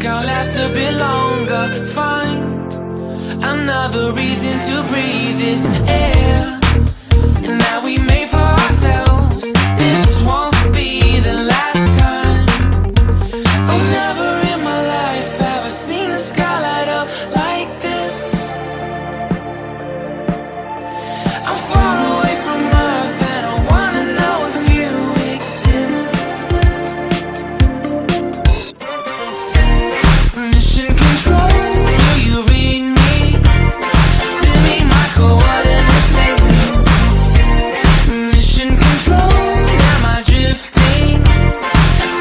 think I'll last a bit longer. Find another reason to breathe this air, and that we made for ourselves. This won't be the last time. Oh, never in my life have I seen the sky light up like this. I'm far away from Earth and I wanna know if you exist. Mission control, do you read me? Send me my coordinates lately. Mission control, am I drifting?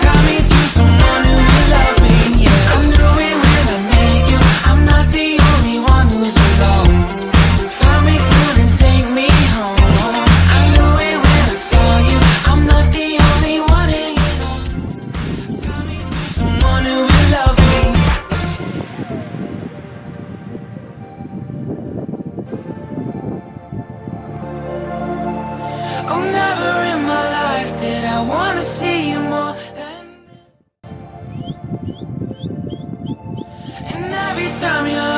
Tie me to someone who will love me, yeah. I knew it when I met you, I'm not the only one who's alone. Find me soon and take me home. I knew it when I saw you, I'm not the only one hanging on. Tie me to someone who will love me. Oh, never in my life did I wanna see you more than this. And every time you're